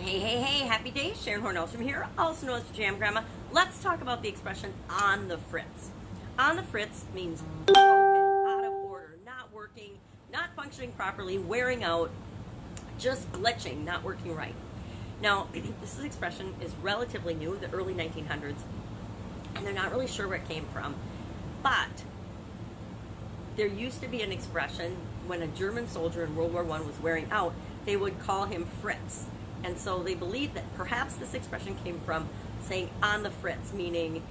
Hey, happy day. Sharon Horne-Ellstrom here, also known as Jam Grandma. Let's talk about the expression on the fritz. On the fritz means broken, out of order, not working, not functioning properly, wearing out, just glitching, not working right. Now, this expression is relatively new, the early 1900s, and they're not really sure where it came from. But there used to be an expression when a German soldier in World War I was wearing out, they would call him Fritz. And so they believe that perhaps this expression came from saying on the Fritz, meaning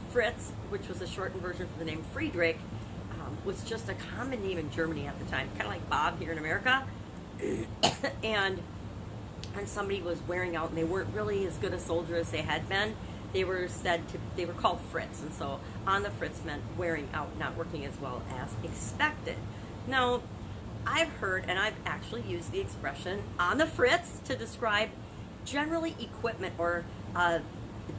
Fritz, which was a shortened version for the name Friedrich, was just a common name in Germany at the time, kind of like Bob here in America. and somebody was wearing out and they weren't really as good a soldier as they had been, they were called Fritz. And so on the Fritz meant wearing out, not working as well as expected. Now, I've heard, and I've actually used the expression on the fritz to describe generally equipment or a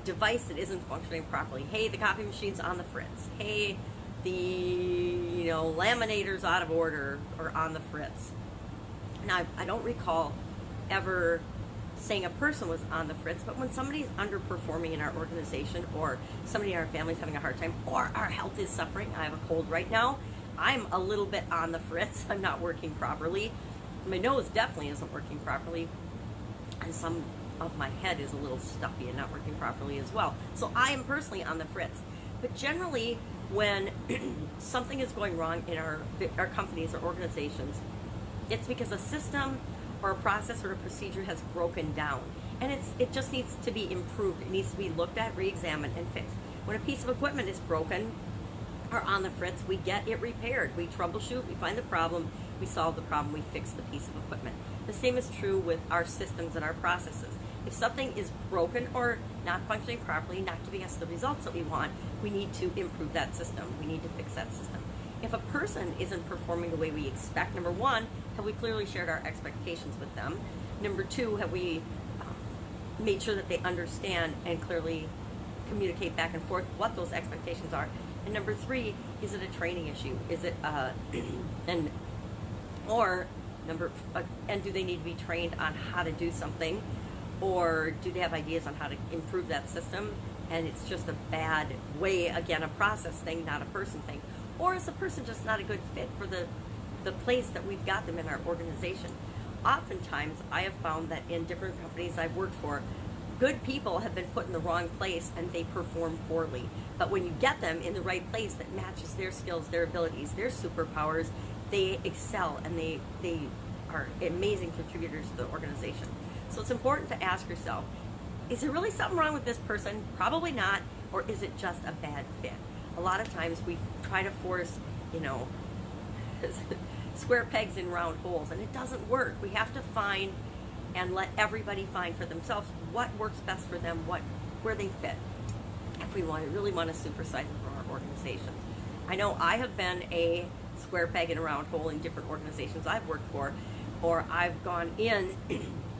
device that isn't functioning properly. Hey, the copy machine's on the fritz. Hey, the laminator's out of order or on the fritz. Now, I don't recall ever saying a person was on the fritz, but when somebody's underperforming in our organization or somebody in our family's having a hard time or our health is suffering, I have a cold right now, I'm a little bit on the fritz. I'm not working properly. My nose definitely isn't working properly. And some of my head is a little stuffy and not working properly as well. So I am personally on the fritz. But generally, when something is going wrong in our companies or organizations, it's because a system or a process or a procedure has broken down. And it just needs to be improved. It needs to be looked at, re-examined, and fixed. When a piece of equipment is broken, or on the fritz, we get it repaired. We troubleshoot, we find the problem, we solve the problem, we fix the piece of equipment. The same is true with our systems and our processes. If something is broken or not functioning properly, not giving us the results that we want, we need to improve that system. We need to fix that system. If a person isn't performing the way we expect, number one, have we clearly shared our expectations with them? Number two, have we made sure that they understand and clearly communicate back and forth what those expectations are? And number three, is it a training issue? Is it and do they need to be trained on how to do something, or do they have ideas on how to improve that system? And it's just a bad way, again, a process thing, not a person thing. Or is the person just not a good fit for the place that we've got them in our organization? Oftentimes, I have found that in different companies I've worked for, good people have been put in the wrong place and they perform poorly. But when you get them in the right place that matches their skills, their abilities, their superpowers, they excel and they are amazing contributors to the organization. So it's important to ask yourself, is there really something wrong with this person? Probably not. Or is it just a bad fit? A lot of times we try to force, square pegs in round holes, and it doesn't work. We have to find and let everybody find for themselves what works best for them, where they fit, if we really want to supersize it for our organizations. I know I have been a square peg in a round hole in different organizations I've worked for, or I've gone in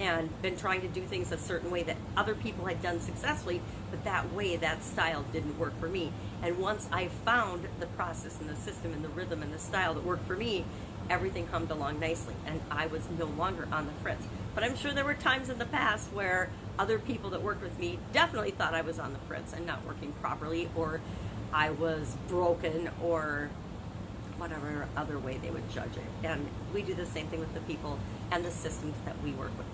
and been trying to do things a certain way that other people had done successfully, but that way, that style didn't work for me. And once I found the process and the system and the rhythm and the style that worked for me, everything hummed along nicely, and I was no longer on the fritz. But I'm sure there were times in the past where other people that worked with me definitely thought I was on the fritz and not working properly, or I was broken, or whatever other way they would judge it. And we do the same thing with the people and the systems that we work with.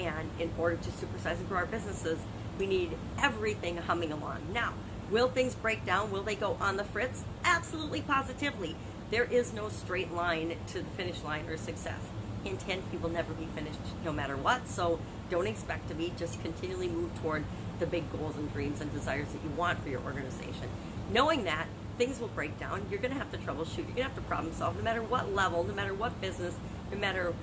And in order to supersize and grow our businesses, we need everything humming along. Now, will things break down? Will they go on the fritz? Absolutely, positively. There is no straight line to the finish line or success. Intent, you will never be finished no matter what, so don't expect to be. Just continually move toward the big goals and dreams and desires that you want for your organization. Knowing that things will break down, you're going to have to troubleshoot, you're going to have to problem solve, no matter what level, no matter what business, no matter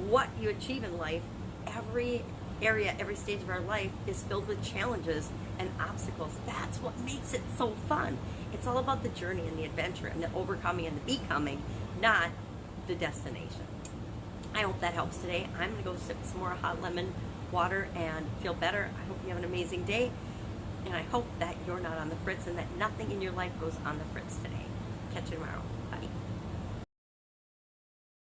what you achieve in life. Every area, every stage of our life is filled with challenges and obstacles. That's what makes it so fun. It's all about the journey and the adventure and the overcoming and the becoming, not the destination. I hope that helps today. I'm going to go sip some more hot lemon water and feel better. I hope you have an amazing day, and I hope that you're not on the fritz and that nothing in your life goes on the fritz today. Catch you tomorrow.